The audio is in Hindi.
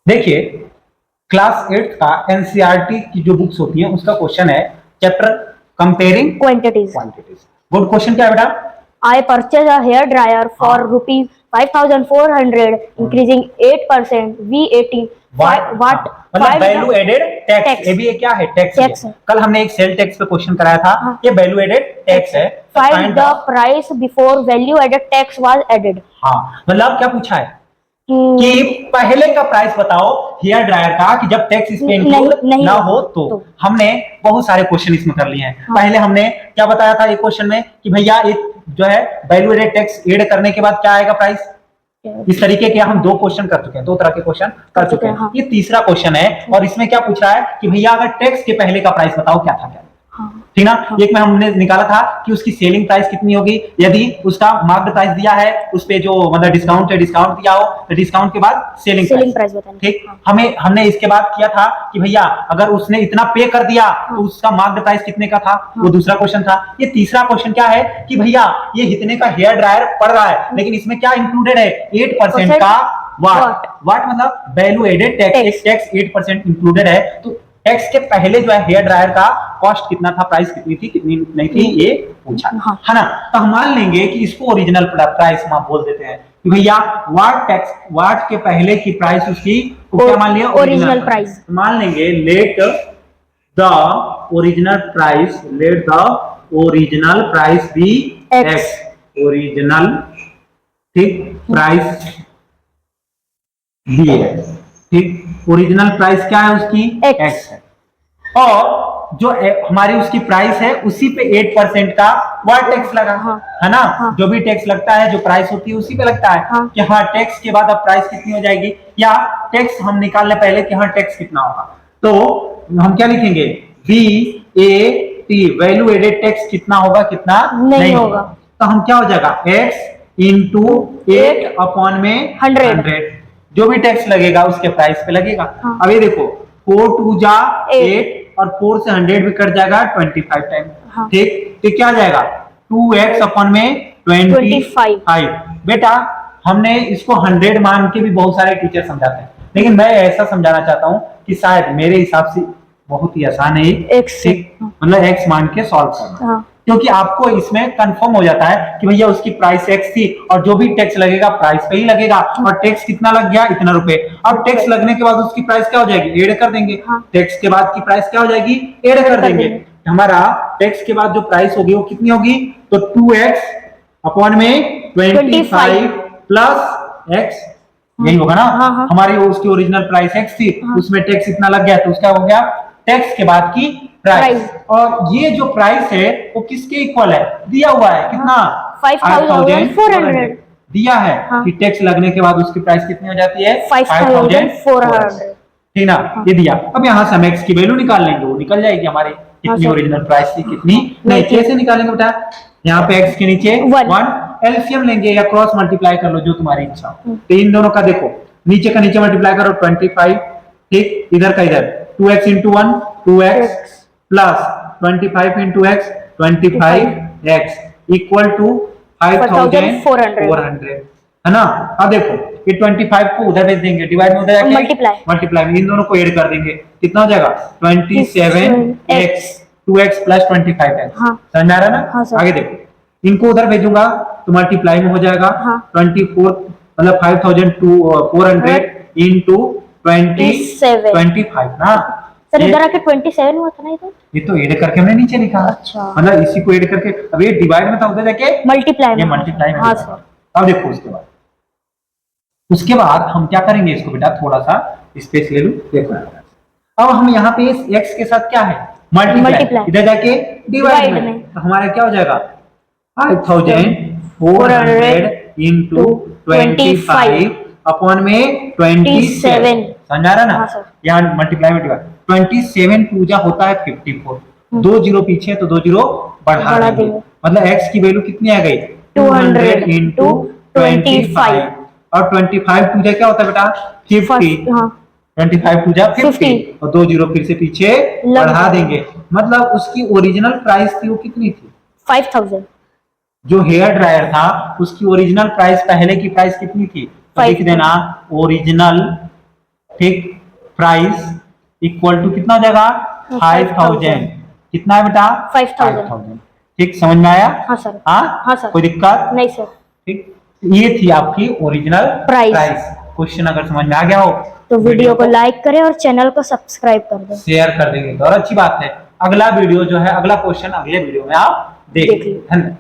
देखिए, क्लास 8 का एनसीईआरटी की जो बुक्स होती हैं उसका क्वेश्चन है chapter comparing Quantities. Quantities. Good question क्या है बेटा? I purchased a hair dryer for rupees 5,400, increasing 8% VAT. What? मतलब वैल्यू एडेड टैक्स। Tax. ये भी क्या है? टैक्स Tax है। कल हमने एक सेल टैक्स पे क्वेश्चन कराया था। हाँ। ये वैल्यू एडेड टैक्स है। Find the price before value added tax was added. हाँ, मतलब क्या पूछा है कि कि पहले का प्राइस बताओ हेयर ड्रायर का कि जब टैक्स इसमें इंक्लूड नहीं ना हो तो। हमने बहुत सारे क्वेश्चन इसमें कर लिए हैं। हाँ। पहले हमने क्या बताया था एक क्वेश्चन में कि भैया एक जो है वैल्यू एडेड टैक्स ऐड करने के बाद क्या आएगा प्राइस। इस तरीके के हम दो क्वेश्चन कर चुके हैं, दो तरह के क्वेश्चन कर चुके हैं। हाँ। ये तीसरा क्वेश्चन है और इसमें क्या पूछ रहा है कि भैया अगर टैक्स के पहले का प्राइस बताओ क्या था क्या। ठीक ना। एक में हमने निकाला था कि उसकी सेलिंग प्राइस कितनी होगी यदि उसका मार्क्ड प्राइस दिया है उस पे जो मतलब डिस्काउंट दिया हो तो डिस्काउंट के बाद सेलिंग प्राइस बताना। ठीक। हमने इसके बाद किया था कि भैया अगर उसने इतना पे कर दिया तो उसका मार्क्ड प्राइस कितने का था। वो दूसरा क्वेश्चन था। ये तीसरा क्वेश्चन क्या है कि भैया ये इतने का हेयर ड्रायर पड़ रहा है लेकिन इसमें क्या इंक्लूडेड है 8% का वाट मतलब वैल्यू एडेड टैक्स 8% इंक्लूडेड है। तो टैक्स के पहले जो है हेयर ड्रायर का कॉस्ट कितना था, प्राइस कितनी थी कितनी नहीं थी, ये पूछा है ना। तो हम मान लेंगे कि इसको ओरिजिनल प्राइस हम बोल देते हैं कि भैया वाट के पहले की प्राइस उसकी क्या मान लिया ओरिजिनल प्राइस। मान लेंगे let the original price be x. Original ठीक प्राइस बी एक्स। ठीक। ओरिजिनल प्राइस क्या है उसकी एक्स है और जो हमारी उसकी प्राइस है उसी पे 8% का वाट टैक्स लगा। है ना। जो भी टैक्स लगता है जो प्राइस होती है उसी पे लगता है कि हाँ टैक्स के बाद अब प्राइस कितनी हो जाएगी या टैक्स हम निकालने पहले कि हाँ टैक्स कितना होगा। तो हम क्या लिखेंगे VAT वैल्यू एडेड टैक्स कितना होगा कितना नहीं होगा। तो हम क्या हो जाएगा x इंटू 8 अपॉन में 100 जो भी टैक्स लगेगा उसके प्राइस पे लगेगा। अब ये देखो 4 2 जा 8 और 4 से 100 भी कट जाएगा 25 टाइम। ठीक। तो क्या जाएगा 2x अपॉन में 25। बेटा हमने इसको 100 मान के भी बहुत सारे टीचर समझाते हैं लेकिन मैं ऐसा समझाना चाहता हूं कि शायद मेरे हिसाब से बहुत ही आसान है ठीक। मतलब x मान के सॉल्व करना क्योंकि आपको इसमें कंफर्म हो जाता है कि भैया उसकी प्राइस एक्स थी और जो भी टैक्स लगेगा प्राइस पे ही लगेगा और टैक्स कितना लग गया इतना रुपए। अब टैक्स लगने के बाद उसकी प्राइस क्या हो जाएगी ऐड कर देंगे। टैक्स के बाद की प्राइस क्या हो जाएगी ऐड कर देंगे। हमारा टैक्स के बाद जो प्राइस होगी वो कितनी होगी तो 2x अपॉन में 25 प्लस x यही होगा ना। हमारी उसकी ओरिजिनल प्राइस एक्स थी उसमें टैक्स इतना लग गया तो उसका हो गया टैक्स के बाद की प्राइस। और ये जो प्राइस है वो किसके इक्वल है दिया हुआ है कितना 5,400 दिया है कि टैक्स लगने के बाद उसकी प्राइस कितनी हो जाती है 5,400। ठीक ना। ये दिया। अब यहाँ से हम एक्स की वैल्यू निकाल लेंगे वो निकल जाएगी हमारी कितनी ओरिजिनल प्राइस थी कितनी नहीं। कैसे निकालेंगे बेटा यहाँ पे एक्स के नीचे 1 एलसीएम लेंगे या क्रॉस मल्टीप्लाई कर लो जो तुम्हारी इच्छा। तो इन दोनों का देखो नीचे का नीचे मल्टीप्लाई करो 25 ठीक इधर का इधर 2x into 1 2x plus 25 into x 25x equal to 5,400 है ना। अब देखो ये 25 को उधर भेज देंगे डिवाइड में उधर जाके मल्टीप्लाई में इन दोनों को ऐड कर देंगे कितना हो जाएगा 27x 2x प्लस 25x समझ में आ रहा है ना। आगे देखो इनको उधर भेजूंगा तो मल्टीप्लाई में हो जाएगा 24 मतलब 5,400 इंटू 25 ना। सर इधर आके 27 हुआ था ना इधर ये तो ऐड करके हमने नीचे लिखा। अच्छा। मतलब इसी को ऐड करके अब ये डिवाइड में था उधर जाके मल्टीप्लाई में। हाँ सर। अब देखो उसके बाद हम क्या करेंगे इसको बेटा थोड़ा सा स्पेस ले लूं देखो। अब हम यहाँ पे इस x के साथ क्या है मल्टीप्लाई इधर जाके डिवाइड में तो हमारा क्या हो जाएगा 5,400 इंटू 25 अपॉन में 27 समझ आ रहा ना। यहाँ मल्टीप्लाई में डिवाइड 27 पूजा होता है 54 दो जीरो पीछे तो दो जीरो बढ़ा देंगे मतलब x की वैल्यू कितनी आ गई 200 इंटू 25 और 25 पूजा क्या होता है बेटा 50 25 पूजा 50 और दो जीरो फिर से पीछे बढ़ा देंगे मतलब उसकी ओरिजिनल प्राइस थी वो कितनी थी 5,000। जो हेयर ड्रायर था उसकी ओरिजिनल प्राइस पहले की प्राइस कितनी थी तो लिख देना ओरिजिनल ठीक, प्राइस इक्वल टू कितना हो जाएगा 5000, कितना है बेटा 5000। ठीक, समझ में आया? हाँ सर। हाँ हाँ सर। कोई दिक्कत? नहीं सर। ठीक, ये थी आपकी ओरिजिनल प्राइस। क्वेश्चन अगर समझ में आ गया हो तो वीडियो को लाइक करें और चैनल को सब्सक्राइब कर दें। शेयर कर देंगे तो और अच्छी बात है। अगला वीडियो जो है, अगला क्वेश्चन अगले वीडियो में आप देख देख लीजिए। लीजिए। धन्यवाद।